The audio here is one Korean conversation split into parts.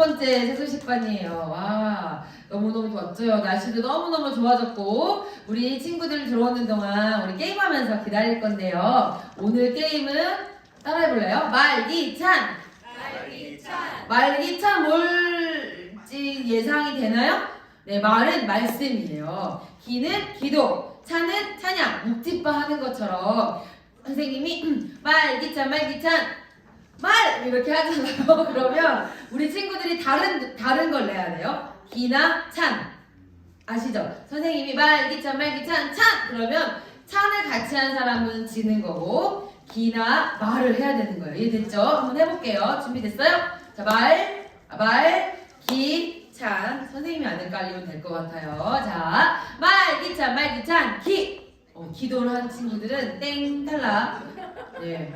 번째 세수식반이에요. 와, 너무너무 좋았죠? 날씨도 너무너무 좋아졌고 우리 친구들 들어오는 동안 우리 게임하면서 기다릴 건데요. 오늘 게임은 따라해볼래요? 말기찬! 말기찬 뭘지 예상이 되나요? 네, 말은 말씀이에요. 기는 기도, 찬은 찬양, 묵집바 하는 것처럼 선생님이 말기찬 말! 이렇게 하잖아요. 그러면 우리 친구들이 다른 걸 내야 돼요. 기나 찬. 아시죠? 선생님이 말기찬 찬! 그러면 찬을 같이 한 사람은 지는 거고 기나 말을 해야 되는 거예요. 이해됐죠? 한번 해볼게요. 준비됐어요? 자, 말, 기, 찬. 선생님이 안 헷갈리면 될 것 같아요. 자, 말기찬, 기! 기도를 한 친구들은 땡, 탈락. 네.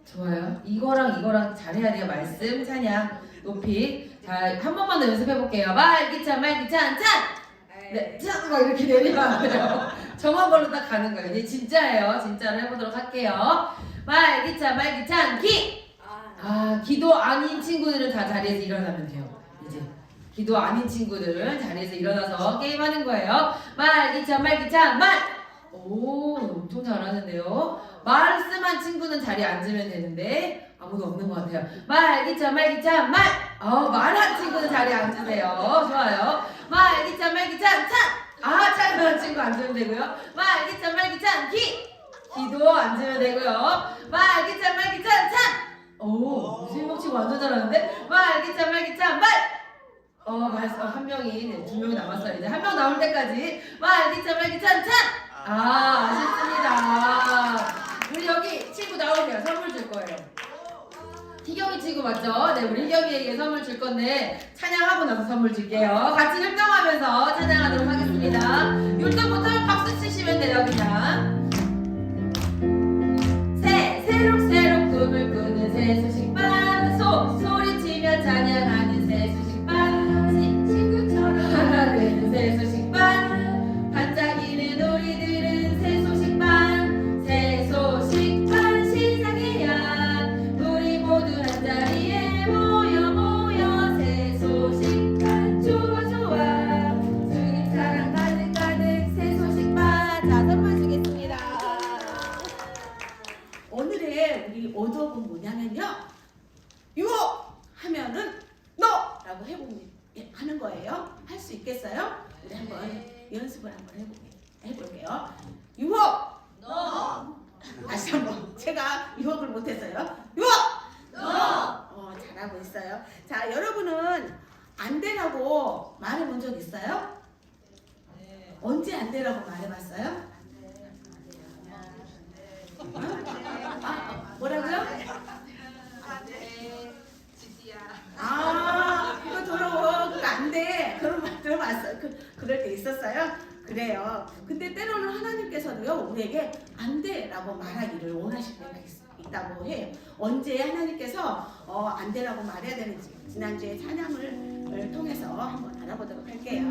좋아요. 이거랑 잘해야 돼요. 말씀, 찬양, 높이. 자, 한 번만 더 연습해 볼게요. 말기찬, 찬! 네, 짠! 막 이렇게 내리면 안 돼요. 정한 걸로 딱 가는 거예요. 이제 진짜예요. 진짜로 해보도록 할게요. 말기찬, 기! 기도 아닌 친구들은 다 자리에서 일어나면 돼요. 이제. 기도 아닌 친구들은 자리에서 일어나서 게임하는 거예요. 말기찬, 말! 오, 엄청 잘하는데요. 말씀한 친구는 자리에 앉으면 되는데 아무도 없는 것 같아요. 말기찬, 말! 말한 친구는 자리에 앉으세요. 좋아요. 말기찬, 찬! 찬한 친구 앉으면 되고요. 말기찬, 기! 기도 앉으면 되고요. 말기찬, 찬! 오, 무슬먹치고 완전 잘하는데? 말기찬, 말! 한 명이, 네, 2명 남았어요. 이제 한 명 나올 때까지 말기찬, 찬! 아쉽습니다. 우리 여기 친구 나오세요. 선물 줄 거예요. 희경이 친구 맞죠? 네, 우리 희경이에게 선물 줄 건데 찬양하고 나서 선물 줄게요. 같이 율동하면서 찬양하도록 하겠습니다. 율동 못하면 박수 치시면 돼요. 그냥 새록새록 꿈을 꾸는 새수식반 소리치며 찬양하는 새수식반 친구처럼 하나 되는 새수식반 반짝이는 우리들은 새소식반 시작이야. 우리 모두 한자리에 모여 새소식반 좋아 주님 사랑 가득 새소식반. 자, 선물 주겠습니다. 오늘의 우리 오더는 뭐냐면요, 유혹 하면은 너! 라고 하는 거예요. 할 수 있겠어요? 우리 한번 연습을 한번 해볼게요. 유혹! 너! 다시 한번. 제가 유혹을 못했어요. 유혹! 너! 잘하고 있어요. 자, 여러분은 안 되라고 말해본 적 있어요? 네. 언제 안 되라고 말해봤어요? 뭐라고요? 그거 더러워. 그거 안 돼. 그런 말 들어봤어요. 그럴 때 있었어요? 그래요. 근데 때로는 하나님께서도요, 우리에게 안 돼라고 말하기를 원하실 때가 있다고 해요. 언제 하나님께서 안 돼라고 말해야 되는지 지난주에 찬양을 통해서 한번 알아보도록 할게요.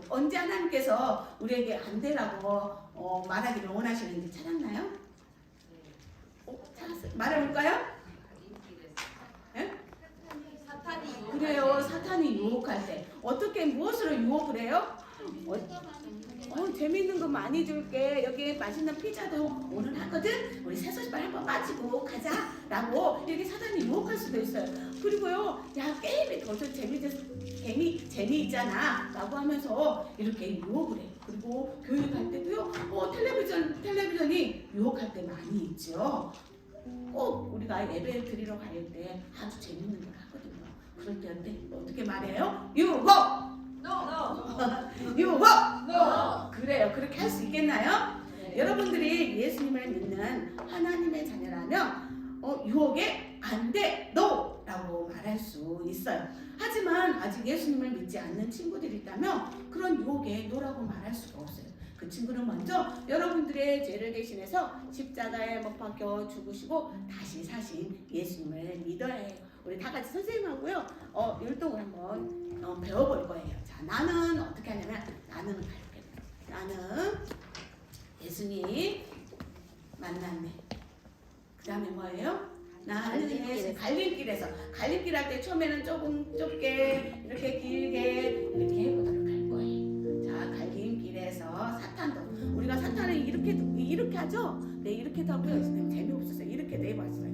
언제 하나님께서 우리에게 안 되라고 말하기를 원하시는지 찾았나요? 찾았어요? 말해볼까요? 네? 그래요. 사탄이 유혹할 때 어떻게 무엇으로 유혹을 해요? 재밌는 거 많이 줄게. 여기 맛있는 피자도 오늘 하거든. 우리 새소식반 한번 빠지고 가자 라고 이렇게 사단이 유혹할 수도 있어요. 그리고요, 야, 게임이 더 재미있잖아 라고 하면서 이렇게 유혹을 해. 그리고 교육할 때도요, 텔레비전이 유혹할 때 많이 있죠. 꼭 우리가 예배 드리러 갈 때 아주 재밌는 걸 하거든요. 그럴 때 어떻게 말해요? 유혹! 유혹! 너! 그래요. 그렇게 할 수 있겠나요? 여러분들이 예수님을 믿는 하나님의 자녀라면 유혹에 안 돼, NO! 라고 말할 수 있어요. 하지만 아직 예수님을 믿지 않는 친구들이 있다면 그런 유혹에 NO라고 말할 수가 없어요. 그 친구는 먼저 여러분들의 죄를 대신해서 십자가에 못 박혀 죽으시고 다시 사신 예수님을 믿어야 해요. 우리 다 같이 선생님하고요 율동을 한번 배워볼 거예요. 자, 나는 어떻게 하냐면 나는 갈게. 나는 예수님 만났네. 그 다음에 뭐예요? 나는 갈림길에서 갈림길 할 때 처음에는 조금 좁게 이렇게 길게 이렇게 해보도록 할 거예요. 자, 갈림길에서 사탄도 우리가 사탄을 이렇게 하죠. 네, 이렇게도 하고요. 재미없었어요. 이렇게도 해봤어요.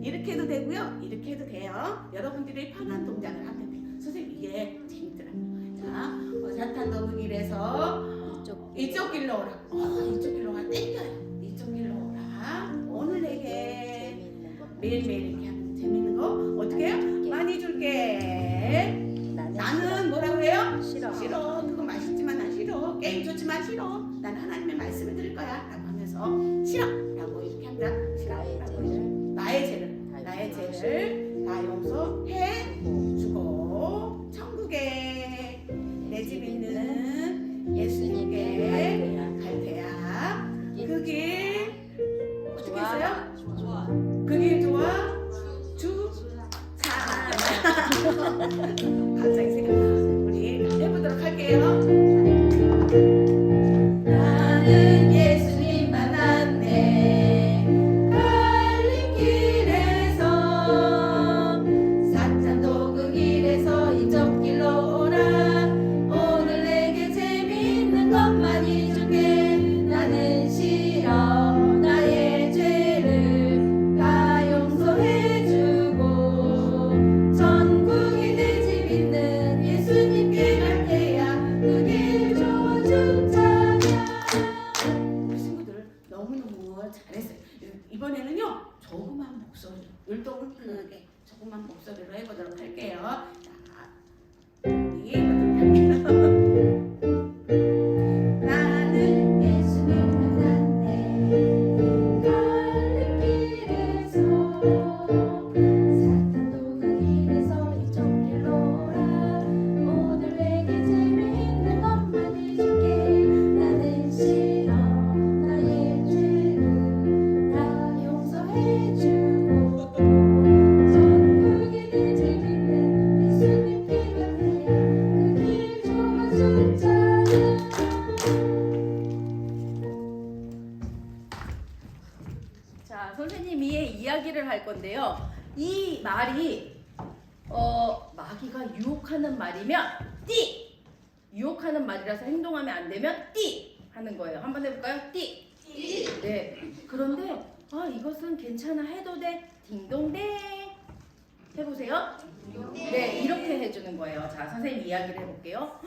이렇게 해도 되고요. 이렇게 해도 돼요. 여러분들이 편한 동작을 하면 돼요. 선생님 이게 재밌더라고요. 자, 사탄도 그 길에서 이쪽 길로 오라. 이쪽 길로 오라. 땡겨요. 이쪽 길로 오라. 오늘 내게 매일매일 이렇게 하면 재밌는 거 어떻게 해요? 많이 줄게. 나는 뭐라고 해요? 싫어. 싫어. 그거 맛있지만 난 싫어. 게임 좋지만 싫어. 난 하나님의 말씀을 들을 거야. 라고 하면서 싫어. 라고 이렇게 합니다. 싫어. 라고 나의 죄를 다 용서해 주고 천국에 내 집 있는 예수님께 갈 테야. 그 길 어떻게 했어요? 좋아. 그 길 좋아? 주 사랑. 갑자기 생각나. 우리 해보도록 할게요. 나는 예수님 만났네. 갈림길에서 사탄도 그 길에서 이쪽 길로 오라. 오늘 내게 재미있는 것만이 줄게. 나는 싫어. 나의 죄를 다 용서해주고 천국에 내 집 있는 예수님께 갈 테야. 그 길 좋아 주차냐. 우리 친구들 너무너무 잘했어요. 이번에는요 조그만 목소리로 율동을 크게 조그만 목소리로 해보도록 할게요. 자, 우리 해보도록 할게요. 나는 예수님 만났네. 갈림길에서 사탄도 그 길에서 이쪽 길로 오라. 오늘 내게 재미있는 것만이 줄게. 나는 싫어. 나의 죄를 다 용서해주고 천국에 내 재밌는 예수님께 갈 테야. 그 길 좋아 주차냐. 자, 선생님이 이야기를 할 건데요. 이 말이 마귀가 유혹하는 말이면 띠! 유혹하는 말이라서 행동하면 안 되면 띠! 하는 거예요. 한번 해볼까요? 띠! 네. 그런데 이것은 괜찮아 해도 돼. 딩동댕. 해보세요. 네, 이렇게 해주는 거예요. 자, 선생님 이야기를 해볼게요.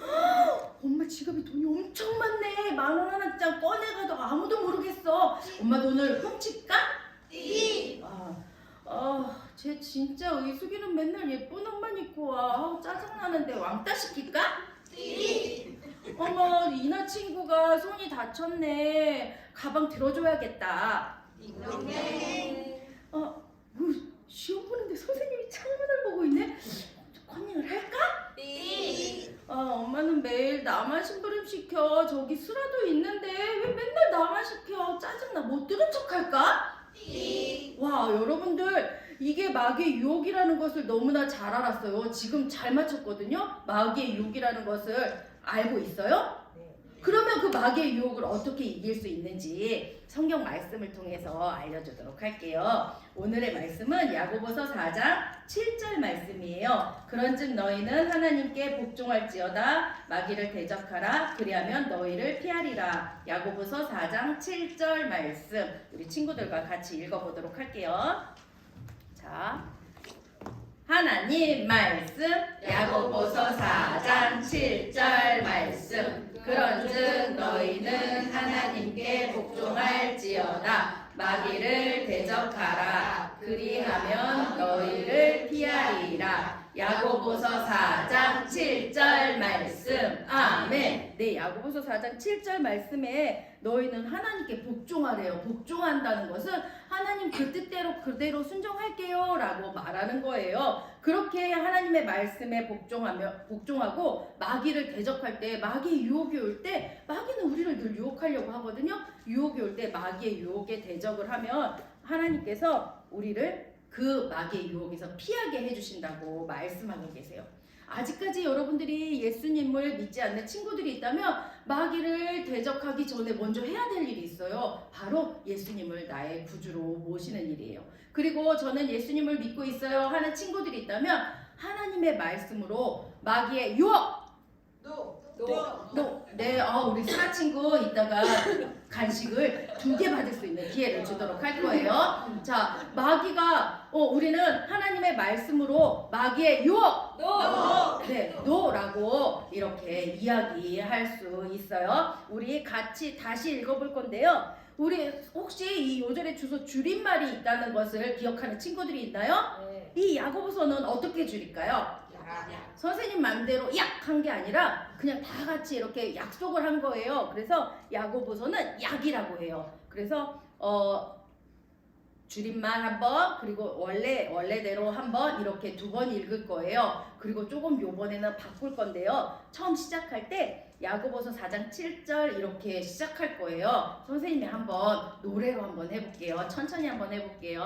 엄마 지갑에 돈이 엄청 많네. 10,000원 하나 꺼내가도 아무도 모르겠어. 엄마 돈을 훔칠까? 쟤 진짜 의숙이는 맨날 예쁜 옷만 입고 와. 짜증나는데 왕따 시킬까? 어머, 이나 친구가 손이 다쳤네. 가방 들어줘야겠다. 시험 보는데 선생님이 창문을 보고 있네? 컨닝을 할까? 엄마는 매일 나만 심부름 시켜. 저기 수라도 있는데 왜 맨날 나만 시켜? 짜증나. 못 들은 척 할까? 와, 여러분들 이게 마귀의 유혹이라는 것을 너무나 잘 알았어요. 지금 잘 맞췄거든요. 마귀의 유혹이라는 것을 알고 있어요? 그러면 그 마귀의 유혹을 어떻게 이길 수 있는지 성경 말씀을 통해서 알려주도록 할게요. 오늘의 말씀은 야고보서 4장 7절 말씀이에요. 그런즉 너희는 하나님께 복종할지어다. 마귀를 대적하라. 그리하면 너희를 피하리라. 야고보서 4장 7절 말씀. 우리 친구들과 같이 읽어보도록 할게요. 자, 하나님 말씀. 야고보서 4장 7절 말씀. 그런즉 너희는 하나님께 복종할지어다. 마귀를 대적하라. 그리하면 너희를 피하리라. 야고보서 4장 7절 말씀. 아멘. 네, 야고보서 4장 7절 말씀에 너희는 하나님께 복종하래요. 복종한다는 것은 하나님 그 뜻대로 그대로 순종할게요 라고 말하는 거예요. 그렇게 하나님의 말씀에 복종하고 마귀를 대적할 때, 마귀의 유혹이 올 때, 마귀는 우리를 늘 유혹하려고 하거든요. 유혹이 올 때 마귀의 유혹에 대적을 하면 하나님께서 우리를 그 마귀의 유혹에서 피하게 해주신다고 말씀하고 계세요. 아직까지 여러분들이 예수님을 믿지 않는 친구들이 있다면 마귀를 대적하기 전에 먼저 해야 될 일이 있어요. 바로 예수님을 나의 구주로 모시는 일이에요. 그리고 저는 예수님을 믿고 있어요 하는 친구들이 있다면 하나님의 말씀으로 마귀의 유혹 네, 우리 수라 친구 이따가 간식을 2개 받을 수 있는 기회를 주도록 할 거예요. 자, 마귀가 우리는 하나님의 말씀으로 마귀의 유혹 네, 노라고 이렇게 이야기할 수 있어요. 우리 같이 다시 읽어볼 건데요. 우리 혹시 이 요절의 주소 줄임말이 있다는 것을 기억하는 친구들이 있나요? 네. 이 야고보서는 어떻게 줄일까요? 선생님 맘대로 약 한 게 아니라 그냥 다 같이 이렇게 약속을 한 거예요. 그래서 야고보서는 약이라고 해요. 그래서 줄임말 한번 그리고 원래대로 한번 이렇게 2번 읽을 거예요. 그리고 조금 요번에는 바꿀 건데요. 처음 시작할 때 야고보서 4장 7절 이렇게 시작할 거예요. 선생님이 한번 노래로 한번 해볼게요. 천천히 한번 해볼게요.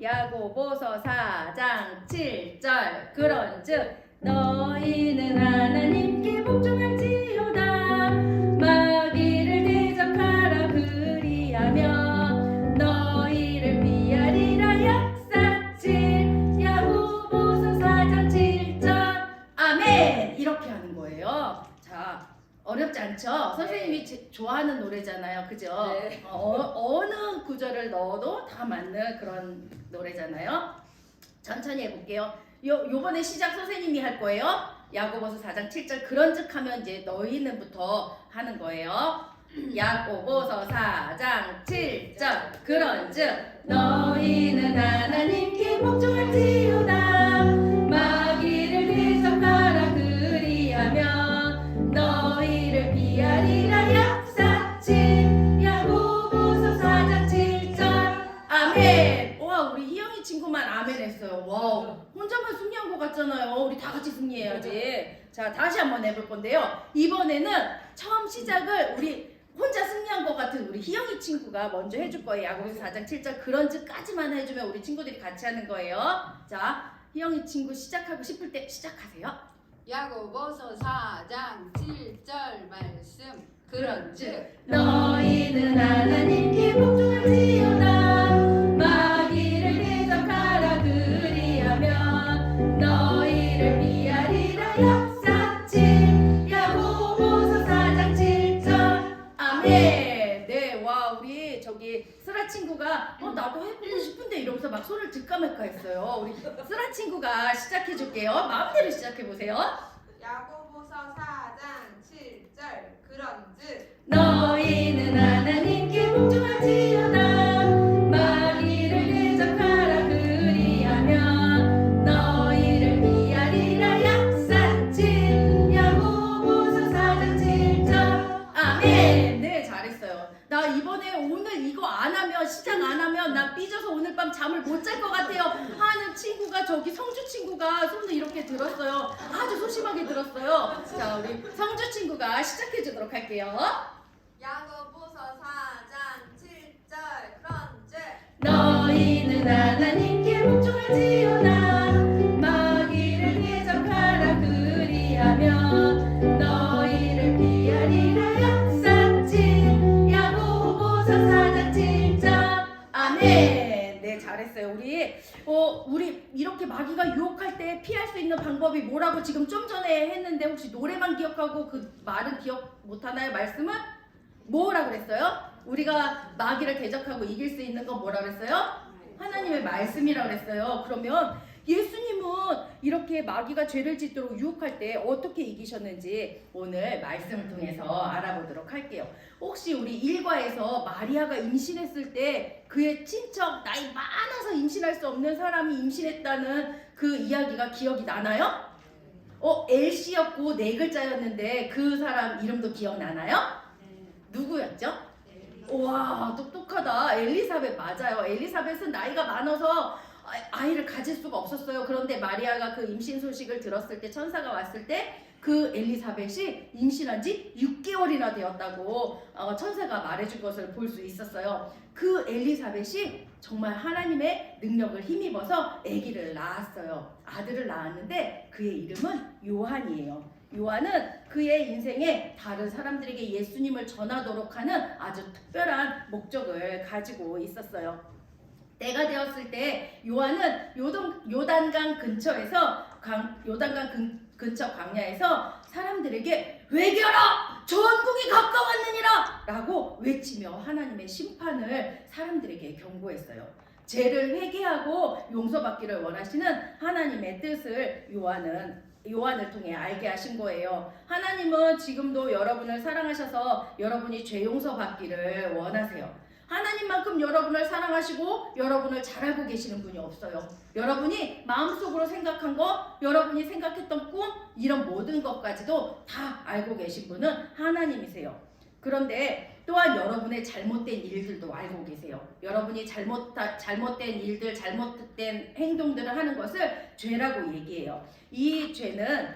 야고보서 4장 7절 그런즉 너희는 하나님께 복종할지어다 마귀를 대적하라 그리하면 너희를 피하리라 약사칠 야고보서 4장 7절 아멘 이렇게 하는 거예요. 자, 어렵지 않죠? 선생님이 좋아하는 노래잖아요. 그죠? 네. 어느 구절을 넣어도 다 맞는 그런 노래잖아요. 천천히 해볼게요. 요번에 시작 선생님이 할 거예요. 야고보서 4장 7절 그런즉 하면 이제 너희는부터 하는 거예요. 야고보서 4장 7절 그런즉 너희는 하나님께 복종할지어다 마귀를 대적하라 그리하면 너희를 피하리라 약사칠 야고보서 4장 7절 아멘. 와, 우리 희영이 친구만 아멘 했어요. 와, 혼자만 승리한 것 같잖아요. 우리 다 같이 승리해야지. 자, 다시 한번 해볼 건데요. 이번에는 처음 시작을 우리 혼자 승리한 것 같은 우리 희영이 친구가 먼저 해줄 거예요. 야고보서 4장 7절 그런즉까지만 해주면 우리 친구들이 같이 하는 거예요. 자, 희영이 친구 시작하고 싶을 때 시작하세요. 야고보서 4장 7절 말씀 그런즉 너희는 하나님께 복종할지어다 마귀를 대적하라 그리하면 너희를 피하리라 약사칠 야고보서 4장 7절 아멘. 네, 와, 우리 저기 쓰라 친구가 나도 해보고 싶은데 이러면서 막 손을 들까말까 했어요. 우리 쓰라 친구가 시작해 줄게요. 마음대로 시작해 보세요. 야고보서 4장 7절 그런즉 너희는 하나님께 복종할지어다 마귀를 대적하라 그리하면 너희를 피하리라 약사칠 야고보서 4장 7절 아멘. 네, 잘했어요. 나 이번에 오늘 이거 안 하면 시작 안 하면 나 삐져서 오늘 밤 잠을 못 잘 것 같아요 하는 친구가 저기 성주 친구가 손을 이렇게 들었어요. 아주 소심하게 들었어요. 자, 우리 성주 친구가 시작해 주도록 할게요. 야고보서 4장 7절 그런즉 너희는 하나님께 복종할지어다 마귀를 대적하라 그리하면 너희를 피하리라 약사칠 야고보서 4장 7절 아멘. 네, 잘했어요. 우리 이렇게 마귀가 유혹할 때 피할 수 있는 방법이 뭐라고 지금 좀 전에 했는데 혹시 노래만 기억하고 그 말은 기억 못하나요? 말씀은? 뭐라 그랬어요? 우리가 마귀를 대적하고 이길 수 있는 건 뭐라 그랬어요? 하나님의 말씀이라 그랬어요. 그러면 예수님은 이렇게 마귀가 죄를 짓도록 유혹할 때 어떻게 이기셨는지 오늘 말씀을 통해서 알아보도록 할게요. 혹시 우리 일과에서 마리아가 임신했을 때 그의 친척 나이 많아서 임신할 수 없는 사람이 임신했다는 그 이야기가 기억이 나나요? 엘씨였고 네 글자였는데 그 사람 이름도 기억나나요? 누구였죠? 와, 똑똑하다. 엘리사벳 맞아요. 엘리사벳은 나이가 많아서 아이를 가질 수가 없었어요. 그런데 마리아가 그 임신 소식을 들었을 때, 천사가 왔을 때 그 엘리사벳이 임신한 지 6개월이나 되었다고 천사가 말해준 것을 볼 수 있었어요. 그 엘리사벳이 정말 하나님의 능력을 힘입어서 아기를 낳았어요. 아들을 낳았는데 그의 이름은 요한이에요. 요한은 그의 인생에 다른 사람들에게 예수님을 전하도록 하는 아주 특별한 목적을 가지고 있었어요. 때가 되었을 때 요한은 요단강 근처에서 요단강 근처 광야에서 사람들에게 회개하라! 전국이 가까웠느니라! 라고 외치며 하나님의 심판을 사람들에게 경고했어요. 죄를 회개하고 용서받기를 원하시는 하나님의 뜻을 요한을 통해 알게 하신 거예요. 하나님은 지금도 여러분을 사랑하셔서 여러분이 죄 용서받기를 원하세요. 하나님만큼 여러분을 사랑하시고 여러분을 잘 알고 계시는 분이 없어요. 여러분이 마음속으로 생각한 거, 여러분이 생각했던 꿈, 이런 모든 것까지도 다 알고 계신 분은 하나님이세요. 그런데 또한 여러분의 잘못된 일들도 알고 계세요. 여러분이 잘못된 일들, 잘못된 행동들을 하는 것을 죄라고 얘기해요. 이 죄는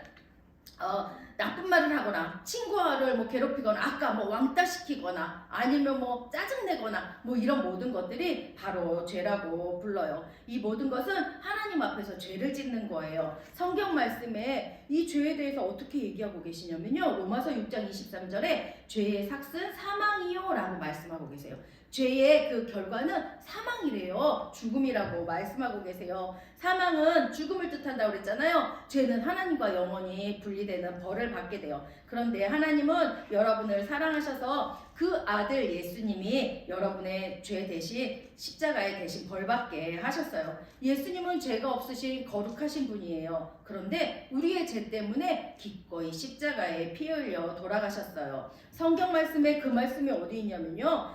나쁜 말을 하거나 친구를 괴롭히거나 아까 왕따 시키거나 아니면 짜증내거나 이런 모든 것들이 바로 죄라고 불러요. 이 모든 것은 하나님 앞에서 죄를 짓는 거예요. 성경 말씀에 이 죄에 대해서 어떻게 얘기하고 계시냐면요. 로마서 6장 23절에 죄의 삭은 사망이요 라고 말씀하고 계세요. 죄의 그 결과는 사망이래요. 죽음이라고 말씀하고 계세요. 사망은 죽음을 뜻한다고 그랬잖아요. 죄는 하나님과 영원히 분리되는 벌을 받게 돼요. 그런데 하나님은 여러분을 사랑하셔서 그 아들 예수님이 여러분의 죄 대신 십자가에 대신 벌 받게 하셨어요. 예수님은 죄가 없으신 거룩하신 분이에요. 그런데 우리의 죄 때문에 기꺼이 십자가에 피 흘려 돌아가셨어요. 성경 말씀에 그 말씀이 어디 있냐면요.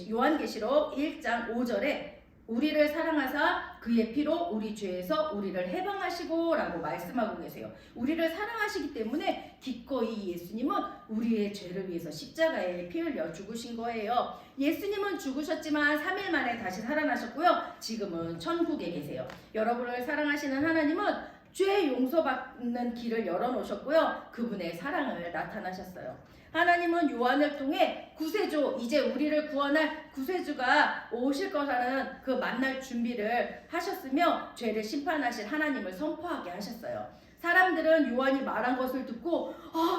요한계시록 1장 5절에 우리를 사랑하사 그의 피로 우리 죄에서 우리를 해방하시고 라고 말씀하고 계세요. 우리를 사랑하시기 때문에 기꺼이 예수님은 우리의 죄를 위해서 십자가에 피 흘려 죽으신 거예요. 예수님은 죽으셨지만 3일 만에 다시 살아나셨고요. 지금은 천국에 계세요. 여러분을 사랑하시는 하나님은 죄 용서받는 길을 열어놓으셨고요. 그분의 사랑을 나타나셨어요. 하나님은 요한을 통해 구세주, 이제 우리를 구원할 구세주가 오실 거라는 그 만날 준비를 하셨으며 죄를 심판하실 하나님을 선포하게 하셨어요. 사람들은 요한이 말한 것을 듣고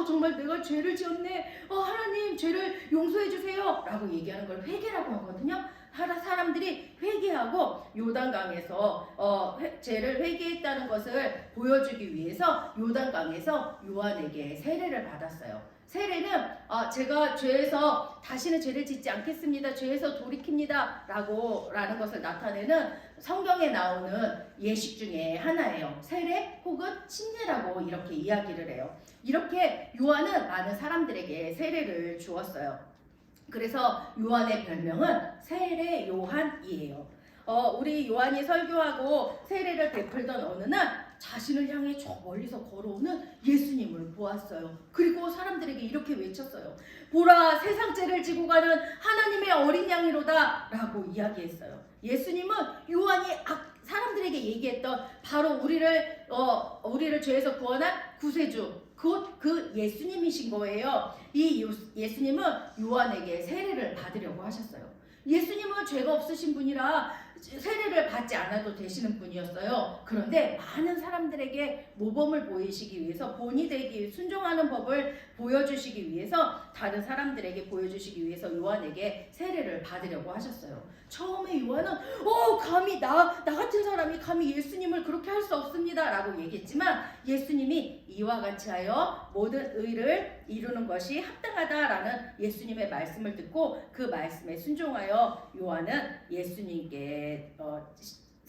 정말 내가 죄를 지었네. 하나님 죄를 용서해 주세요 라고 얘기하는 걸 회개라고 하거든요. 사람들이 회개하고 요단강에서 죄를 회개했다는 것을 보여주기 위해서 요단강에서 요한에게 세례를 받았어요. 세례는 제가 죄에서 다시는 죄를 짓지 않겠습니다. 죄에서 돌이킵니다. 라는 것을 나타내는 성경에 나오는 예식 중에 하나예요. 세례 혹은 침례라고 이렇게 이야기를 해요. 이렇게 요한은 많은 사람들에게 세례를 주었어요. 그래서 요한의 별명은 세례 요한이에요. 우리 요한이 설교하고 세례를 베풀던 어느 날 자신을 향해 저 멀리서 걸어오는 예수님을 보았어요. 그리고 사람들에게 이렇게 외쳤어요. 보라, 세상 죄를 지고 가는 하나님의 어린 양이로다 라고 이야기했어요. 예수님은 요한이 사람들에게 얘기했던 바로 우리를 죄에서 구원한 구세주, 곧 그 예수님이신 거예요. 이 예수님은 요한에게 세례를 받으려고 하셨어요. 예수님은 죄가 없으신 분이라 세례를 받지 않아도 되시는 분이었어요. 그런데 많은 사람들에게 모범을 보이시기 위해서, 본이 되기 순종하는 법을 보여주시기 위해서, 다른 사람들에게 보여주시기 위해서 요한에게 세례를 받으려고 하셨어요. 처음에 요한은 감히 나 같은 사람이 감히 예수님을 그렇게 할 수 없습니다 라고 얘기했지만, 예수님이 이와 같이 하여 모든 의를 이루는 것이 합당하다라는 예수님의 말씀을 듣고 그 말씀에 순종하여 요한은 예수님께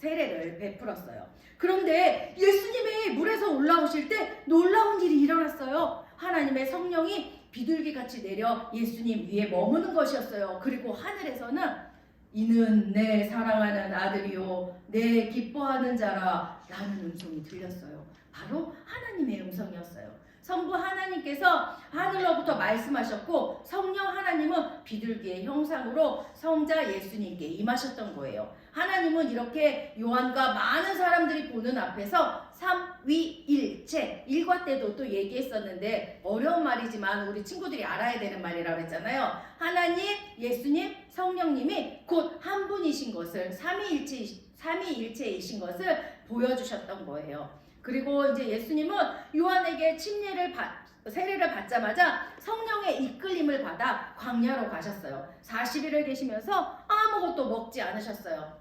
세례를 베풀었어요. 그런데 예수님이 물에서 올라오실 때 놀라운 일이 일어났어요. 하나님의 성령이 비둘기같이 내려 예수님 위에 머무는 것이었어요. 그리고 하늘에서는 이는 내 사랑하는 아들이요 내 기뻐하는 자라 라는 음성이 들렸어요. 바로 하나님의 음성이었어요. 성부 하나님께서 하늘로부터 말씀하셨고 성령 하나님은 비둘기의 형상으로 성자 예수님께 임하셨던 거예요. 하나님은 이렇게 요한과 많은 사람들이 보는 앞에서 삼위일체, 일과 때도 또 얘기했었는데 어려운 말이지만 우리 친구들이 알아야 되는 말이라고 했잖아요. 하나님, 예수님, 성령님이 곧 한 분이신 것을 삼위일체이신 것을 보여주셨던 거예요. 그리고 이제 예수님은 요한에게 세례를 받자마자 성령의 이끌림을 받아 광야로 가셨어요. 40일을 계시면서 아무것도 먹지 않으셨어요.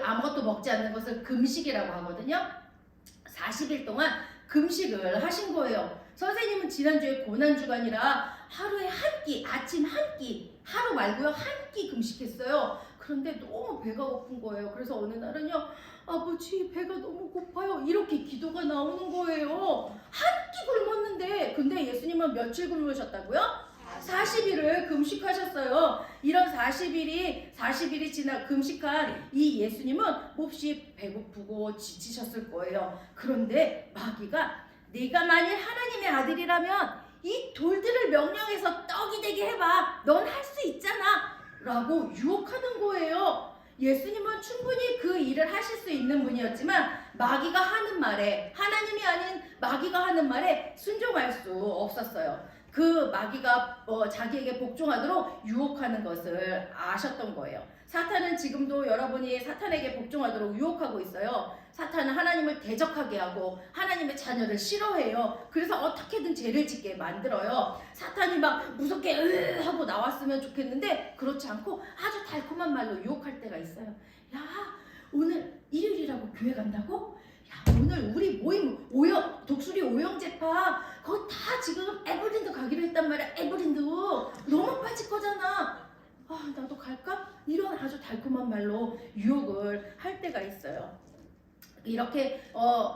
아무것도 먹지 않는 것을 금식이라고 하거든요. 40일 동안 금식을 하신 거예요. 선생님은 지난주에 고난주간이라 하루에 한 끼, 아침 한 끼, 하루 말고요 한 끼 금식했어요. 그런데 너무 배가 고픈 거예요. 그래서 어느 날은요, 아버지 배가 너무 고파요, 이렇게 기도가 나오는 거예요. 한 끼 굶었는데, 근데 예수님은 며칠 굶으셨다고요? 40일을 금식하셨어요. 이런 40일이 지나 금식한 이 예수님은 몹시 배고프고 지치셨을 거예요. 그런데 마귀가 네가 만일 하나님의 아들이라면 이 돌들을 명령해서 떡이 되게 해봐. 넌 할 수 있잖아. 라고 유혹하는 거예요. 예수님은 충분히 그 일을 하실 수 있는 분이었지만 마귀가 하는 말에, 하나님이 아닌 마귀가 하는 말에 순종할 수 없었어요. 그 마귀가 자기에게 복종하도록 유혹하는 것을 아셨던 거예요. 사탄은 지금도 여러분이 사탄에게 복종하도록 유혹하고 있어요. 사탄은 하나님을 대적하게 하고 하나님의 자녀를 싫어해요. 그래서 어떻게든 죄를 짓게 만들어요. 사탄이 막 무섭게 하고 나왔으면 좋겠는데 그렇지 않고 아주 달콤한 말로 유혹할 때가 있어요. 야, 오늘 일요일이라고 교회 간다고? 야, 오늘 우리 모임 독수리 오영제파 그거 다 지금 에버랜드 가기로 했단 말이야. 에버랜드 너무 빠질 거잖아. 나도 갈까? 이런 아주 달콤한 말로 유혹을 할 때가 있어요. 이렇게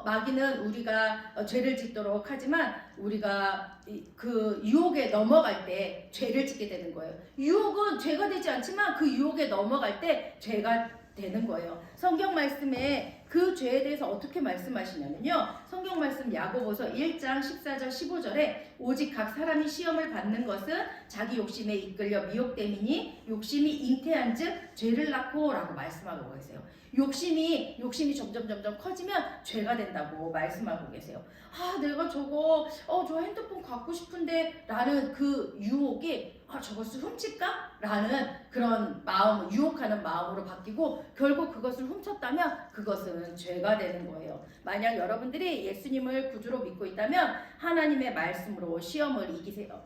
마귀는 우리가 죄를 짓도록 하지만 우리가 그 유혹에 넘어갈 때 죄를 짓게 되는 거예요. 유혹은 죄가 되지 않지만 그 유혹에 넘어갈 때 죄가 되는 거예요. 성경 말씀에 그 죄에 대해서 어떻게 말씀하시냐면요. 성경 말씀 야고보서 1장 14절 15절에 오직 각 사람이 시험을 받는 것은 자기 욕심에 이끌려 미혹됨이니 욕심이 잉태한 즉 죄를 낳고 라고 말씀하고 계세요. 욕심이 점점 커지면 죄가 된다고 말씀하고 계세요. 내가 저 핸드폰 갖고 싶은데 라는 그 유혹이 저것을 훔칠까? 라는 그런 마음, 유혹하는 마음으로 바뀌고 결국 그것을 훔쳤다면 그것은 죄가 되는 거예요. 만약 여러분들이 예수님을 구주로 믿고 있다면 하나님의 말씀으로 시험을 이기세요.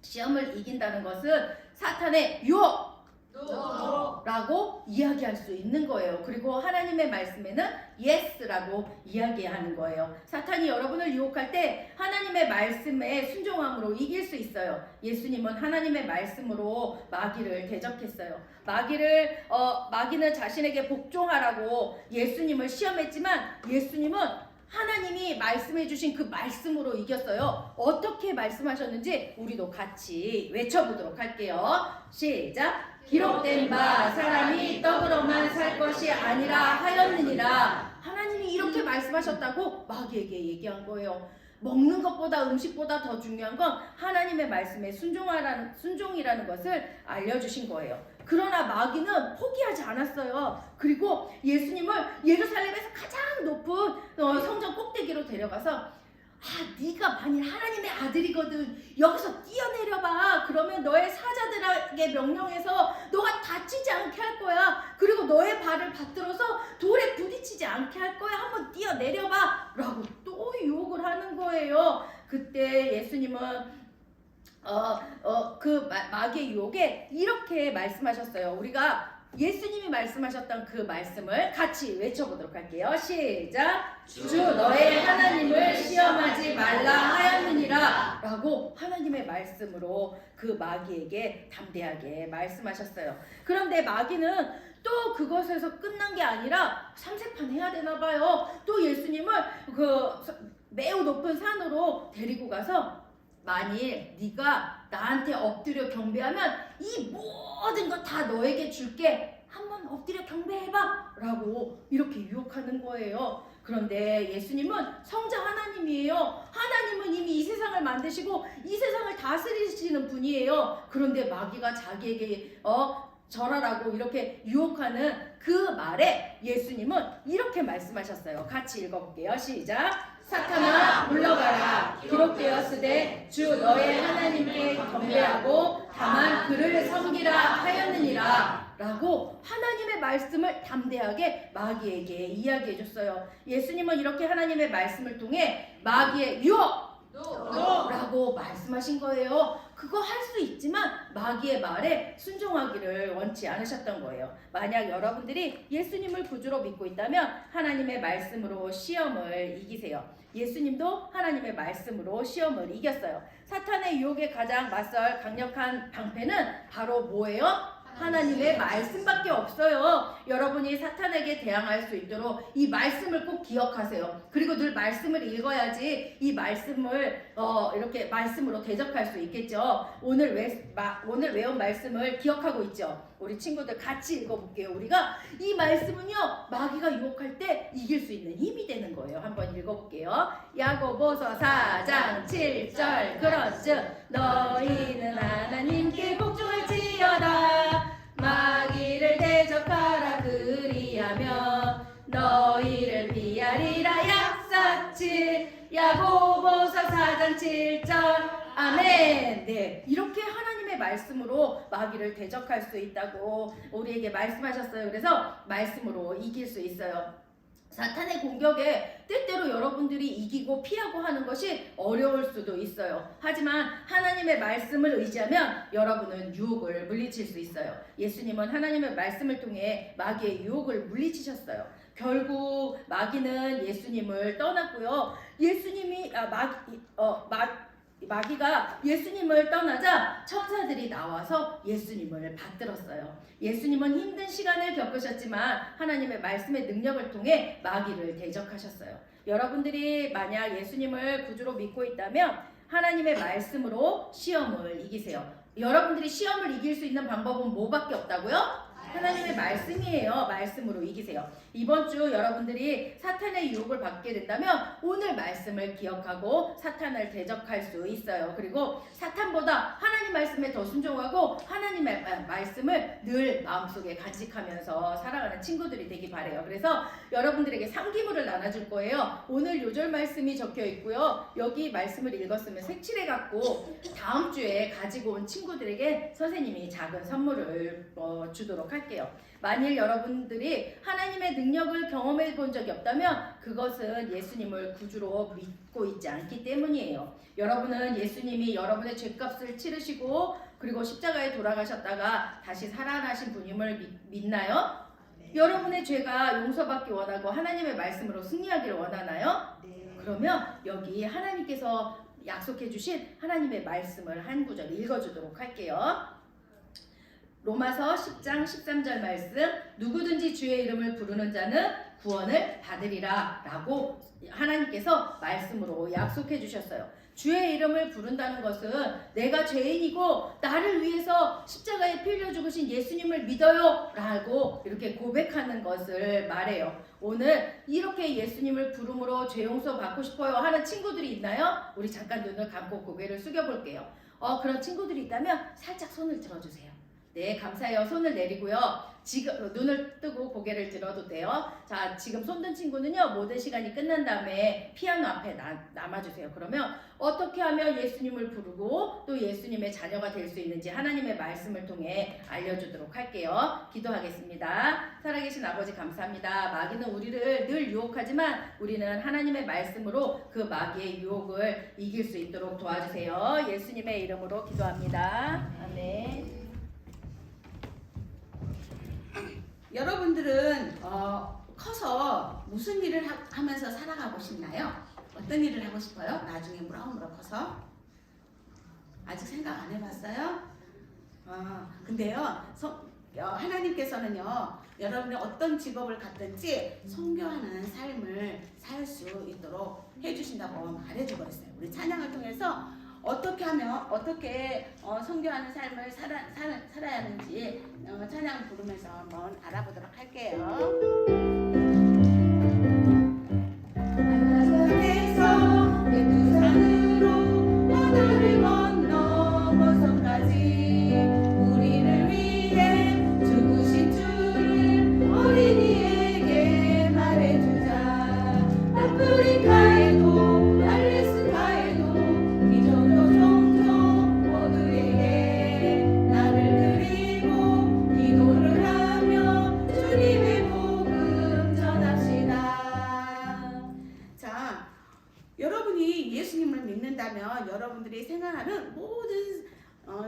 시험을 이긴다는 것은 사탄의 유혹 라고 이야기할 수 있는 거예요. 그리고 하나님의 말씀에는 yes라고 이야기하는 거예요. 사탄이 여러분을 유혹할 때 하나님의 말씀에 순종함으로 이길 수 있어요. 예수님은 하나님의 말씀으로 마귀를 대적했어요. 마귀는 자신에게 복종하라고 예수님을 시험했지만 예수님은 하나님이 말씀해 주신 그 말씀으로 이겼어요. 어떻게 말씀하셨는지 우리도 같이 외쳐보도록 할게요. 시작! 기록된 바 사람이 떡으로만 살 것이 아니라 하였느니라. 하나님이 이렇게 말씀하셨다고 마귀에게 얘기한 거예요. 먹는 것보다 음식보다 더 중요한 건 하나님의 말씀에 순종이라는 것을 알려주신 거예요. 그러나 마귀는 포기하지 않았어요. 그리고 예수님을 예루살렘에서 가장 높은 성전 꼭대기로 데려가서 네가 만일 하나님의 아들이거든 여기서 뛰어내려봐. 그러면 너의 사자들에게 명령해서 너가 다치지 않게 할 거야. 그리고 너의 발을 받들어서 돌에 부딪히지 않게 할 거야. 한번 뛰어내려봐 라고 또 유혹을 하는 거예요. 그때 예수님은 그 마귀의 유혹에 이렇게 말씀하셨어요. 우리가 예수님이 말씀하셨던 그 말씀을 같이 외쳐보도록 할게요. 시작! 주 너의 하나님을 시험하지 말라 하였느니라 라고 하나님의 말씀으로 그 마귀에게 담대하게 말씀하셨어요. 그런데 마귀는 또 그것에서 끝난 게 아니라 삼색판 해야 되나 봐요. 또 예수님을 그 매우 높은 산으로 데리고 가서 만일 네가 나한테 엎드려 경배하면 이 모든 거 다 너에게 줄게. 한번 엎드려 경배해봐 라고 이렇게 유혹하는 거예요. 그런데 예수님은 성자 하나님이에요. 하나님은 이미 이 세상을 만드시고 이 세상을 다스리시는 분이에요. 그런데 마귀가 자기에게 절하라고 이렇게 유혹하는 그 말에 예수님은 이렇게 말씀하셨어요. 같이 읽어볼게요. 시작. 사탄아 물러가라. 기록되었으되 주 너의 하나님께 경배하고 다만 그를 섬기라 하였느니라 라고 하나님의 말씀을 담대하게 마귀에게 이야기해 줬어요. 예수님은 이렇게 하나님의 말씀을 통해 마귀의 유혹 라고 말씀하신 거예요. 그거 할 수 있지만 마귀의 말에 순종하기를 원치 않으셨던 거예요. 만약 여러분들이 예수님을 구주로 믿고 있다면 하나님의 말씀으로 시험을 이기세요. 예수님도 하나님의 말씀으로 시험을 이겼어요. 사탄의 유혹에 가장 맞설 강력한 방패는 바로 뭐예요? 하나님의 말씀밖에 없어요. 여러분이 사탄에게 대항할 수 있도록 이 말씀을 꼭 기억하세요. 그리고 늘 말씀을 읽어야지 이 말씀을 이렇게 말씀으로 대적할 수 있겠죠. 오늘 외운 말씀을 기억하고 있죠. 우리 친구들 같이 읽어볼게요. 우리가 이 말씀은요 마귀가 유혹할 때 이길 수 있는 힘이 되는 거예요. 한번 읽어볼게요. 야고보서 4장 7절 그런즉 너희는 하나님께 복종할지어다. 마귀를 대적하라. 그리하면 너희를 피하리라. 약사치. 야고보서 4장 7절. 아멘. 네, 이렇게 하나님의 말씀으로 마귀를 대적할 수 있다고 우리에게 말씀하셨어요. 그래서 말씀으로 이길 수 있어요. 사탄의 공격에 때때로 여러분들이 이기고 피하고 하는 것이 어려울 수도 있어요. 하지만 하나님의 말씀을 의지하면 여러분은 유혹을 물리칠 수 있어요. 예수님은 하나님의 말씀을 통해 마귀의 유혹을 물리치셨어요. 결국 마귀는 예수님을 떠났고요. 마귀가 예수님을 떠나자 천사들이 나와서 예수님을 받들었어요. 예수님은 힘든 시간을 겪으셨지만 하나님의 말씀의 능력을 통해 마귀를 대적하셨어요. 여러분들이 만약 예수님을 구주로 믿고 있다면 하나님의 말씀으로 시험을 이기세요. 여러분들이 시험을 이길 수 있는 방법은 뭐밖에 없다고요? 하나님의 말씀이에요. 말씀으로 이기세요. 이번 주 여러분들이 사탄의 유혹을 받게 된다면 오늘 말씀을 기억하고 사탄을 대적할 수 있어요. 그리고 사탄보다 하나님 말씀에 더 순종하고 하나님의 말씀을 늘 마음속에 간직하면서 살아가는 친구들이 되기 바래요. 그래서 여러분들에게 상기물을 나눠줄 거예요. 오늘 요절 말씀이 적혀 있고요. 여기 말씀을 읽었으면 색칠해 갖고 다음 주에 가지고 온 친구들에게 선생님이 작은 선물을 주도록 할게요. 만일 여러분들이 하나님의 능력을 경험해 본 적이 없다면 그것은 예수님을 구주로 믿고 있지 않기 때문이에요. 여러분은 예수님이 여러분의 죄값을 치르시고 그리고 십자가에 돌아가셨다가 다시 살아나신 분임을 믿나요? 네. 여러분의 죄가 용서받기 원하고 하나님의 말씀으로 승리하기를 원하나요? 네. 그러면 여기 하나님께서 약속해 주신 하나님의 말씀을 한 구절 읽어주도록 할게요. 로마서 10장 13절 말씀, 누구든지 주의 이름을 부르는 자는 구원을 받으리라 라고 하나님께서 말씀으로 약속해 주셨어요. 주의 이름을 부른다는 것은 내가 죄인이고 나를 위해서 십자가에 피 흘려 죽으신 예수님을 믿어요 라고 이렇게 고백하는 것을 말해요. 오늘 이렇게 예수님을 부름으로 죄 용서 받고 싶어요 하는 친구들이 있나요? 우리 잠깐 눈을 감고 고개를 숙여 볼게요. 그런 친구들이 있다면 살짝 손을 들어주세요. 네, 감사해요. 손을 내리고요. 지금 눈을 뜨고 고개를 들어도 돼요. 자, 지금 손든 친구는요. 모든 시간이 끝난 다음에 피아노 앞에 남아주세요. 그러면 어떻게 하면 예수님을 부르고 또 예수님의 자녀가 될 수 있는지 하나님의 말씀을 통해 알려주도록 할게요. 기도하겠습니다. 살아계신 아버지 감사합니다. 마귀는 우리를 늘 유혹하지만 우리는 하나님의 말씀으로 그 마귀의 유혹을 이길 수 있도록 도와주세요. 예수님의 이름으로 기도합니다. 아멘. 여러분들은 커서 무슨 일을 하면서 살아가고 싶나요? 어떤 일을 하고 싶어요? 나중에 무럭무럭 커서? 아직 생각 안 해봤어요? 근데요 하나님께서는요 여러분이 어떤 직업을 갖든지 선교하는 삶을 살 수 있도록 해주신다고 말해주고 있어요. 우리 찬양을 통해서 어떻게 하면 어떻게 선교하는 삶을 살아야 하는지 찬양 부르면서 한번 알아보도록 할게요. 산에서 두 산으로 바다를 건너 먼 섬까지 우리를 위해 죽으신 주를 어린이에게 말해주자. 아프리카에도 알래스카에도 미전도 종족 모두에게 나를 드리고 기도를 하며 주님의 복음 전합시다. 자, 여러분이 예수님을 믿는다면 여러분들이 생활하는 모든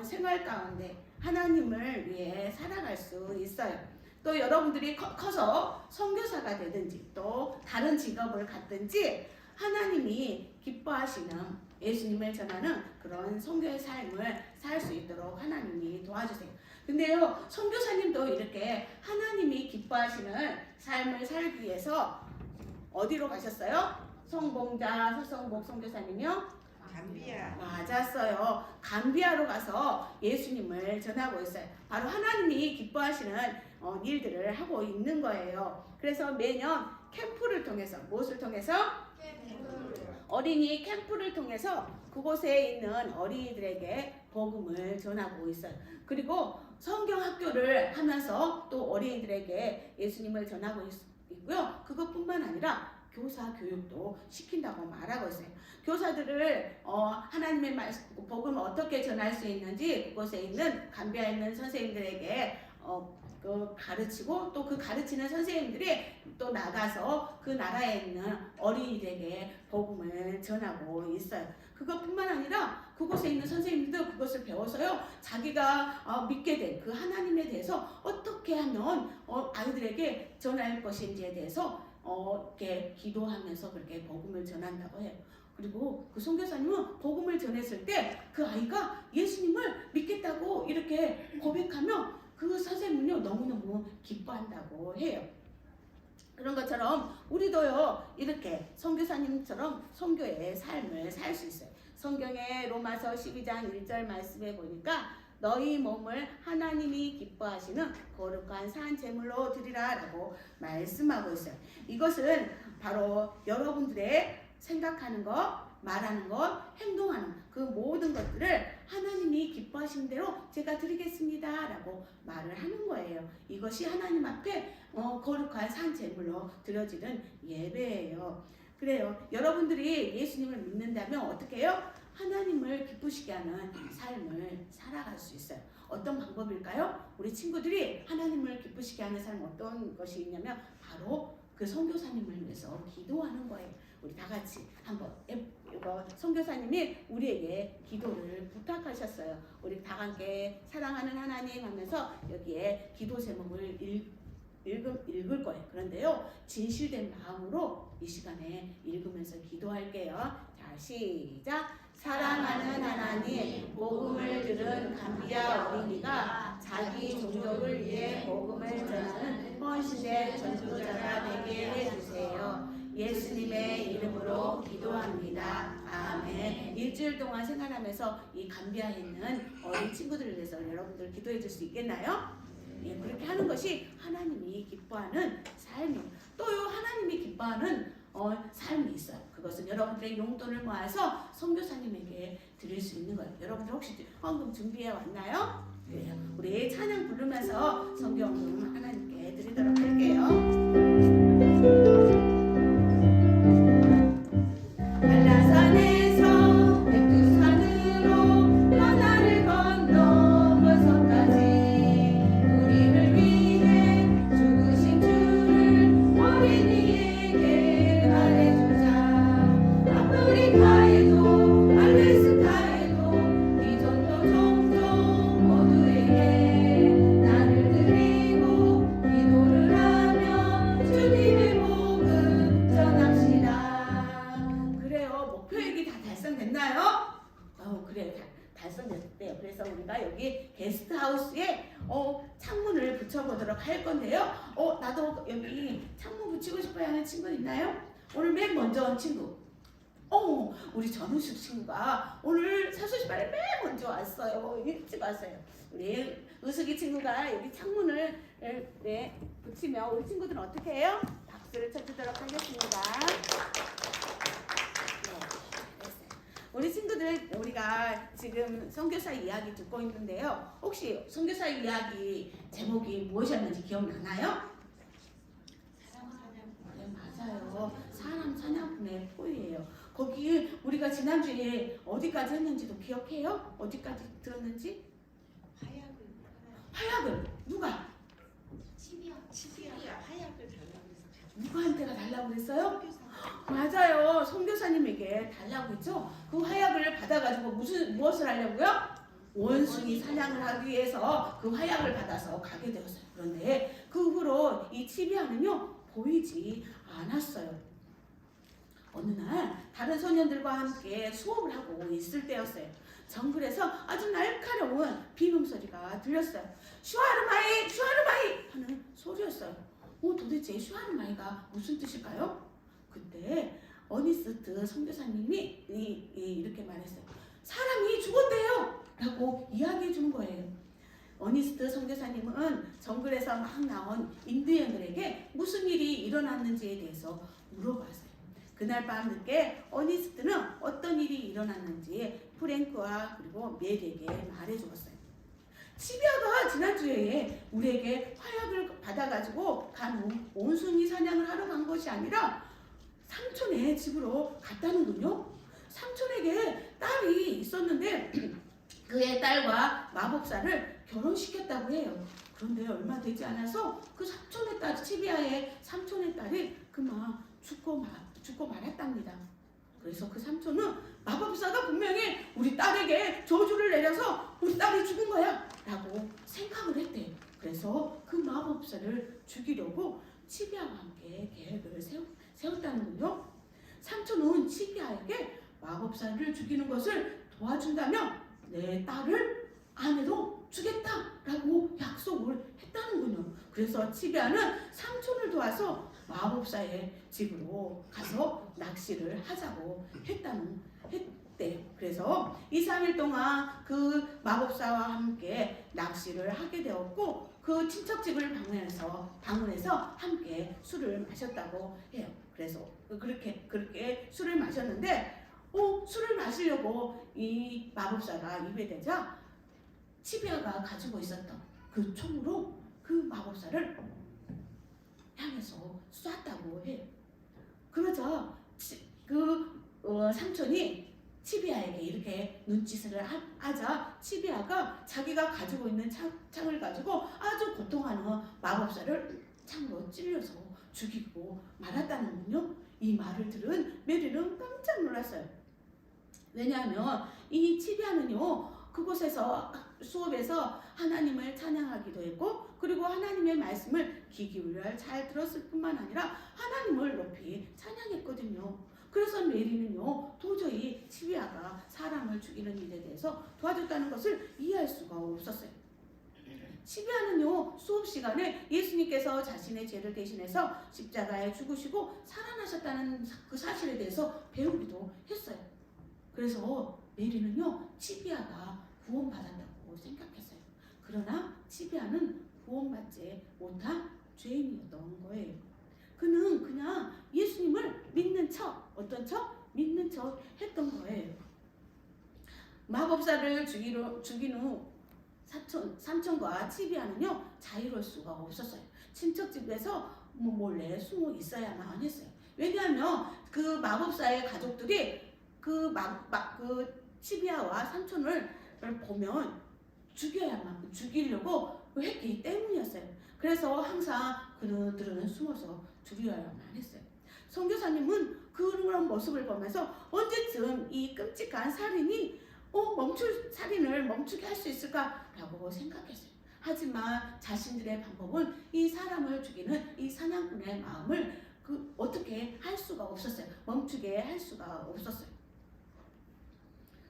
생활 가운데 하나님을 위해 살아갈 수 있어요. 또 여러분들이 커서 선교사가 되든지 또 다른 직업을 갖든지 하나님이 기뻐하시는 예수님을 전하는 그런 선교의 삶을 살 수 있도록 하나님이 도와주세요. 근데요, 선교사님도 이렇게 하나님이 기뻐하시는 삶을 살기 위해서 어디로 가셨어요? 성봉자 서성복 선교사님이요? 감비야. 맞았어요. 감비아로 가서 예수님을 전하고 있어요. 바로 하나님이 기뻐하시는 일들을 하고 있는 거예요. 그래서 매년 캠프를 통해서 무엇을 통해서? 어린이 캠프를 통해서 그곳에 있는 어린이들에게 복음을 전하고 있어요. 그리고 성경학교를 하면서 또 어린이들에게 예수님을 전하고 있고요. 그것뿐만 아니라 교사 교육도 시킨다고 말하고 있어요. 교사들을 하나님의 말씀, 복음을 어떻게 전할 수 있는지 그곳에 있는 감비아에 있는 선생님들에게 가르치고 또 그 가르치는 선생님들이 또 나가서 그 나라에 있는 어린이들에게 복음을 전하고 있어요. 그것뿐만 아니라 그곳에 있는 선생님들도 그것을 배워서요, 자기가 믿게 된 그 하나님에 대해서 어떻게 하면 아이들에게 전할 것인지에 대해서 이렇게 기도하면서 그렇게 복음을 전한다고 해요. 그리고 그 선교사님은 복음을 전했을 때 그 아이가 예수님을 믿겠다고 이렇게 고백하면 그 선생님은요 너무너무 기뻐한다고 해요. 그런 것처럼 우리도요 이렇게 선교사님처럼 선교의 삶을 살 수 있어요. 성경의 로마서 12장 1절 말씀에 보니까 너희 몸을 하나님이 기뻐하시는 거룩한 산 제물로 드리라 라고 말씀하고 있어요. 이것은 바로 여러분들의 생각하는 것, 말하는 것, 행동하는 그 모든 것들을 하나님이 기뻐하시는 대로 제가 드리겠습니다 라고 말을 하는 거예요. 이것이 하나님 앞에 거룩한 산 제물로 드려지는 예배예요. 그래요. 여러분들이 예수님을 믿는다면 어떻게 해요? 하나님을 기쁘시게 하는 삶을 살아갈 수 있어요. 어떤 방법일까요? 우리 친구들이 하나님을 기쁘시게 하는 삶 어떤 것이 있냐면 바로 그 선교사님을 위해서 기도하는 거예요. 우리 다 같이 한번 이거 선교사님이 우리에게 기도를 부탁하셨어요. 우리 다 함께 사랑하는 하나님 하면서 여기에 기도 제목을 읽을 거예요. 그런데요, 진실된 마음으로 이 시간에 읽으면서 기도할게요. 자, 시작. 사랑하는 하나님, 복음을 들은 감비아 어린이가 자기 종족을 위해 복음을 전하는 헌신된 전도자가 되게 해주세요. 예수님의 이름으로 기도합니다. 아멘. 일주일 동안 생활하면서 이 감비아에 있는 어린 친구들을 위해서 여러분들 기도해 줄 수 있겠나요? 예, 그렇게 하는 것이 하나님이 기뻐하는 삶이에요. 또요 하나님이 기뻐하는 삶이 있어요. 그것은 여러분들의 용돈을 모아서 선교사님에게 드릴 수 있는 거예요. 여러분들 혹시 헌금 준비해 왔나요? 네. 우리 찬양 부르면서 성경을 하나님께 드리도록 할게요. 한라산에서 백두산으로 바다를 건너 먼 섬까지 우리를 위해 죽으신 주를 어린이에게 말해주자. 아프리카에도 알래스카에도 미전도 종족 모두에게 나를 드리고 기도를 하며 주님의 복음 전합시다. 그래요. 목표액이 다 달성됐나요? 그래요. 달성됐대요. 그래서 우리가 여기 게스트하우스에 창문을 붙여보도록 할 건데요. 나도 여기 창문 붙이고 싶어요 하는 친구 있나요? 오늘 맨 먼저 온 친구. 우리 전우숙 친구가 오늘 사소식반에 맨 먼저 왔어요. 일찍 왔어요. 우리 의숙이 친구가 여기 창문을 붙이면 우리 친구들은 어떻게 해요? 박수를 쳐주도록 하겠습니다. 우리 친구들, 우리가 지금 선교사 이야기 듣고 있는데요. 혹시 선교사 이야기 제목이 무엇이었는지 기억나나요? 네, 맞아요. 사람 사냥꾼의 포유예요. 거기 우리가 지난주에 어디까지 했는지도 기억해요? 어디까지 들었는지? 화약을 누가? 치비야 화약을 달라고 했어. 누구한테가 달라고 그랬어요? 맞아요. 선교사님에게 달라고 했죠. 그 화약을 받아가지고 무엇을 하려고요? 원숭이 사냥을 하기 위해서 그 화약을 받아서 가게 되었어요. 그런데 그 후로 이 치비아는요 보이지 않았어요. 어느 날 다른 소년들과 함께 수업을 하고 있을 때였어요. 정글에서 아주 날카로운 비명소리가 들렸어요. 슈아르마이 슈아르마이 하는 소리였어요. 도대체 슈아르마이가 무슨 뜻일까요? 그때 어니스트 선교사님이 이렇게 말했어요. 사람이 죽었대요 라고 이야기해 주는 거예요. 어니스트 선교사님은 정글에서 막 나온 인디언들에게 무슨 일이 일어났는지에 대해서 물어봤어요. 그날 밤 늦게 어니스트는 어떤 일이 일어났는지 프랭크와 그리고 메리에게 말해 주었어요. 치비아가 지난주에 우리에게 화약을 받아가지고 간 원숭이 사냥을 하러 간 것이 아니라 삼촌의 집으로 갔다는군요. 삼촌에게 딸이 있었는데 그의 딸과 마법사를 결혼시켰다고 해요. 그런데 얼마 되지 않아서 그 삼촌의 딸, 치비아의 삼촌의 딸이 그만 죽고 말았답니다. 그래서 그 삼촌은 마법사가 분명히 우리 딸에게 저주를 내려서 우리 딸이 죽은 거야 라고 생각을 했대요. 그래서 그 마법사를 죽이려고 치비아와 함께 계획을 세웠다는군요. 삼촌은 치비아에게 마법사를 죽이는 것을 도와준다면 내 딸을 아내로 주겠다라고 약속을 했다는군요. 그래서 치비아는 삼촌을 도와서 마법사의 집으로 가서 낚시를 하자고 했대요. 그래서 2, 3일 동안 그 마법사와 함께 낚시를 하게 되었고 그 친척집을 방문해서 함께 술을 마셨다고 해요. 그래서 그렇게 술을 마셨는데 술을 마시려고 이 마법사가 입에 대자 치비아가 가지고 있었던 그 총으로 그 마법사를 향해서 쐈다고 해요. 그러자 삼촌이 치비아에게 이렇게 눈짓을 하자 치비아가 자기가 가지고 있는 창을 가지고 아주 고통하는 마법사를 창으로 찔려서 죽이고 말았다는군요. 이 말을 들은 메리는 깜짝 놀랐어요. 왜냐하면 이 치비아는요 그곳에서 수업에서 하나님을 찬양하기도 했고 그리고 하나님의 말씀을 귀 기울여 잘 들었을 뿐만 아니라 하나님을 높이 찬양했거든요. 그래서 메리는요 도저히 치비아가 사람을 죽이는 일에 대해서 도와줬다는 것을 이해할 수가 없었어요. 치비아는요 수업 시간에 예수님께서 자신의 죄를 대신해서 십자가에 죽으시고 살아나셨다는 그 사실에 대해서 배우기도 했어요. 그래서 메리는요 치비아가 구원받았다고 생각했어요. 그러나 치비아는 구원받지 못한 죄인이었던 거예요. 그는 그냥 예수님을 믿는 척, 어떤 척? 믿는 척 했던 거예요. 마법사를 죽인 후 삼촌과 치비아는요 자유로울 수가 없었어요. 친척집에서 몰래 숨어 있어야만 했어요. 왜냐하면 그 마법사의 가족들이 그 치비아와 삼촌을 보면 죽이려고 했기 때문이었어요. 그래서 항상 그들은 숨어서 두려워야만 했어요. 선교사님은 그런 모습을 보면서 언제쯤 이 끔찍한 살인이 살인을 멈추게 할 수 있을까라고 생각했어요. 하지만 자신들의 방법은 이 사람을 죽이는 이 사냥꾼의 마음을 어떻게 할 수가 없었어요. 멈추게 할 수가 없었어요.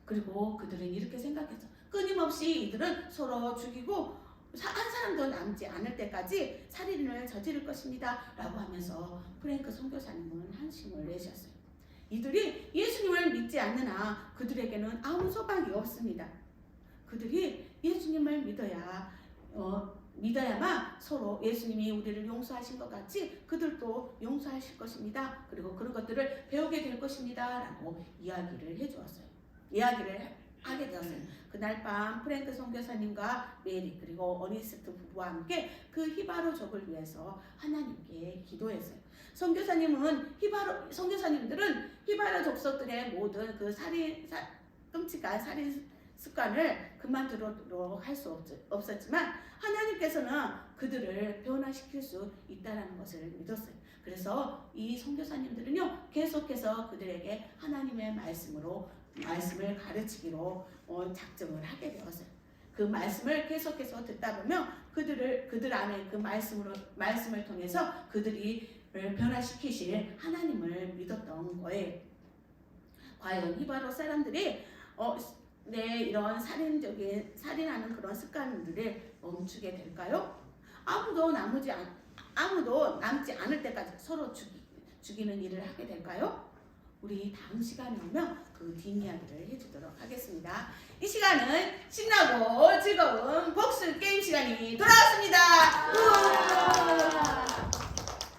그리고 그들은 이렇게 생각했어. 끊임없이 이들은 서로 죽이고 한 사람도 남지 않을 때까지 살인을 저지를 것입니다 라고 하면서 프랭크 선교사님은 한심을 내셨어요. 이들이 예수님을 믿지 않으나 그들에게는 아무 소망이 없습니다. 그들이 예수님을 믿어야만 서로 예수님이 우리를 용서하신 것 같이 그들도 용서하실 것입니다. 그리고 그런 것들을 배우게 될 것입니다 라고 이야기를 해주었어요. 이야기를 하게 되었어요. 그날 밤 프랭크 선교사님과 메리 그리고 어니스트 부부와 함께 그 히바로족을 위해서 하나님께 기도했어요. 선교사님들은 히바로 족속들의 모든 그 끔찍한 살인 습관을 그만두도록 할 수 없었지만 하나님께서는 그들을 변화시킬 수 있다는 것을 믿었어요. 그래서 이 선교사님들은요 계속해서 그들에게 하나님의 말씀을 가르치기로 작정을 하게 되었어요. 그 말씀을 계속해서 듣다 보면 그들 안에 그 말씀을 통해서 그들이 변화시키실 하나님을 믿었던 거예요. 과연 히바로 사람들이 이런 살인하는 그런 습관들을 멈추게 될까요? 아무도 남지 않을 때까지 서로 죽이는 일을 하게 될까요? 우리 다음 시간에 오면 그 뒷이야기를 해주도록 하겠습니다. 이 시간은 신나고 즐거운 복수 게임 시간이 돌아왔습니다.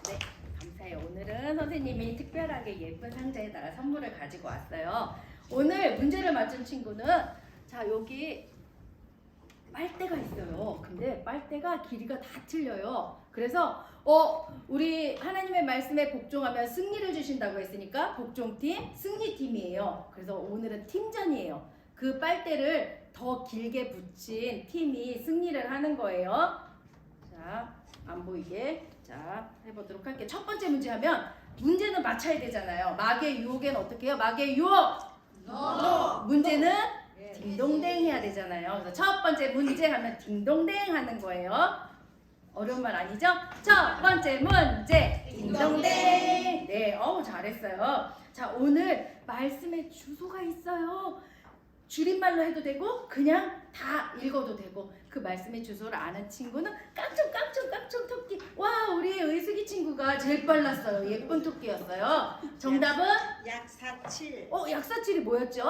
네, 감사해요. 오늘은 선생님이 특별하게 예쁜 상자에다가 선물을 가지고 왔어요. 오늘 문제를 맞춘 친구는 자 여기 빨대가 있어요. 근데 빨대가 길이가 다 틀려요. 그래서 우리 하나님의 말씀에 복종하면 승리를 주신다고 했으니까 복종팀, 승리팀이에요. 그래서 오늘은 팀전이에요. 그 빨대를 더 길게 붙인 팀이 승리를 하는 거예요. 자, 안 보이게 자 해보도록 할게요. 첫 번째 문제 하면 문제는 맞춰야 되잖아요. 마귀의 유혹에는 어떻게 해요? 마귀의 유혹! 문제는 딩동댕 해야 되잖아요. 그래서 첫 번째 문제 하면 딩동댕 하는 거예요. 어려운 말 아니죠? 첫 번째 문제 딩동댕. 네, 잘했어요. 자, 오늘 말씀에 주소가 있어요. 줄임말로 해도 되고 그냥 다 읽어도 되고 그 말씀의 주소를 아는 친구는 깡총 토끼. 와, 우리 의숙이 친구가 제일 빨랐어요. 예쁜 토끼였어요. 정답은 약사칠. 약사칠이 뭐였죠?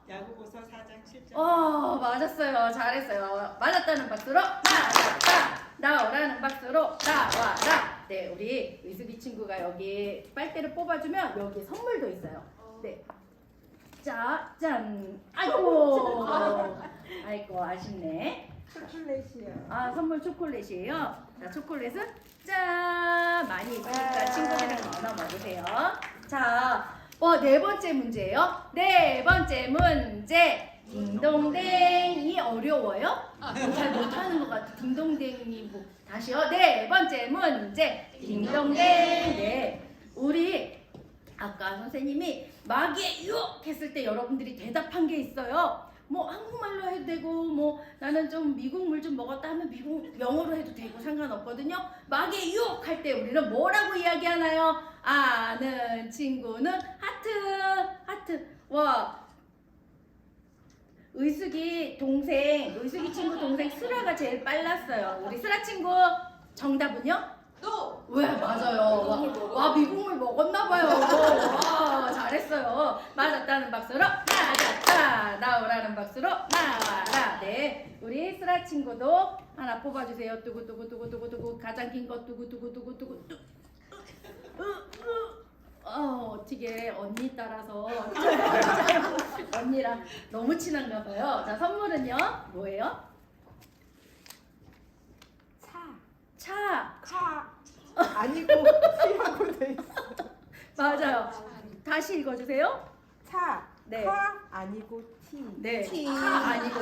야고보서 4장 7절. 맞았어요. 잘했어요. 맞았다는 박수로 맞았다. 나오라는 박수로 나와라. 네, 우리 의숙이 친구가 여기 빨대를 뽑아주면 여기 선물도 있어요. 네. 자, 짠. 아이고. 아이고, 아쉽네. 초콜릿이요. 선물 초콜릿이에요. 자, 초콜릿은 짠. 많이 있으니까 친구들이랑 나눠 먹으세요. 자, 네 번째 문제예요. 네 번째 문제. 딩동댕이 어려워요? 잘 못하는 것 같아. 딩동댕이 다시요. 네 번째 문제. 딩동댕. 네, 우리 아까 선생님이 마귀의 유혹 했을 때 여러분들이 대답한 게 있어요. 한국말로 해도 되고 나는 좀 미국 물 좀 먹었다 하면 미국 영어로 해도 되고 상관없거든요. 마귀의 유혹 할 때 우리는 뭐라고 이야기하나요? 아는 친구는 하트. 와, 의숙이 친구 동생 슬아가 제일 빨랐어요. 우리 슬아 친구 정답은요? 왜? 맞아요. 와, 미국물 먹었나봐요. 와, 잘했어요. 맞았다는 박수로 맞았다. 나오라는 박수로 나와라. 네, 우리 슬아 친구도 하나 뽑아주세요. 두구두구 가장 긴 거 두구두구. 어떻게 언니 따라서 언니랑 너무 친한가 봐요. 자, 선물은요? 뭐예요? 차. 아니고 T하고 돼 있어. 맞아요. 다시 읽어주세요. 차. 네. 카 아니고 T. 네. 차 아니고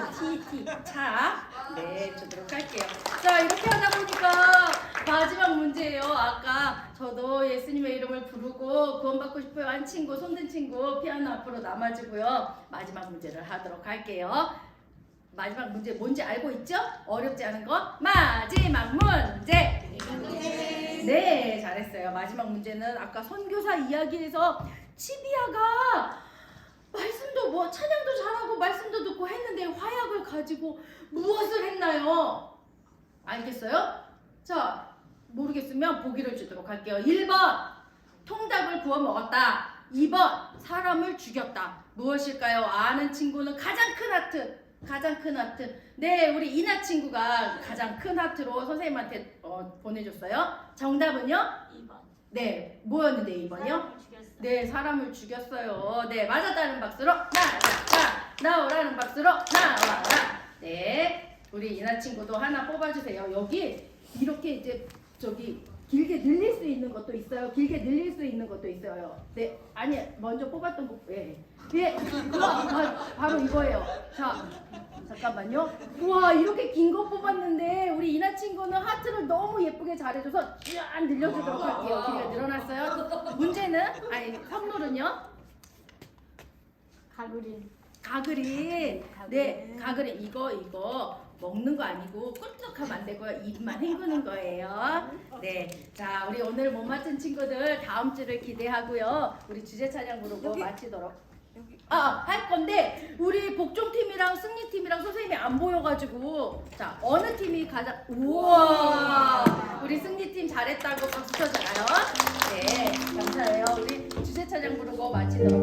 T. 차. 네, 주도록 할게요. 자, 이렇게 하다 보니까 마지막 문제예요. 아까 저도 예수님의 이름을 부르고 구원받고 싶어요 한 친구, 손든 친구 피아노 앞으로 남아주고요. 마지막 문제를 하도록 할게요. 마지막 문제 뭔지 알고 있죠? 어렵지 않은 거. 마지막 문제. 네, 잘했어요. 마지막 문제는 아까 선교사 이야기에서 치비아가 말씀도 뭐 찬양도 잘하고 말씀도 듣고 했는데 화약을 가지고 무엇을 했나요? 알겠어요? 자, 모르겠으면 보기를 주도록 할게요. 1번 통닭을 구워 먹었다. 2번 사람을 죽였다. 무엇일까요? 아는 친구는 가장 큰 하트. 가장 큰 하트. 네, 우리 이나 친구가 가장 큰 하트로 선생님한테 보내줬어요. 정답은요? 2번. 네, 뭐였는데 2번이요? 네, 사람을 죽였어요. 네, 맞았다는 박수로 나오라는 박수로 나와라. 네, 우리 이나 친구도 하나 뽑아주세요. 여기 이렇게 이제 저기 길게 늘릴 수 있는 것도 있어요. 길게 늘릴 수 있는 것도 있어요. 네, 아니 먼저 뽑았던 거 예, 바로 이거예요. 자, 잠깐만요. 우와, 이렇게 긴 거 뽑았는데 우리 이나 친구는 하트를 너무 예쁘게 잘해줘서 쫙 늘려주도록 할게요. 길게 늘어났어요. 문제는 선물은요? 가그린. 네, 가그린 이거 먹는 거 아니고 꿀떡하면 안 되고요. 입만 헹구는 거예요. 네, 자, 우리 오늘 못 맞춘 친구들 다음 주를 기대하고요. 우리 주제 찬양 부르고 마치도록. 할 건데 우리 복종팀이랑 승리팀이랑 선생님이 안 보여가지고 자, 어느 팀이 가장 우와, 우리 승리팀 잘했다고 박수 쳐줘요. 네, 감사해요. 우리 주제 찬양 부르고 마치도록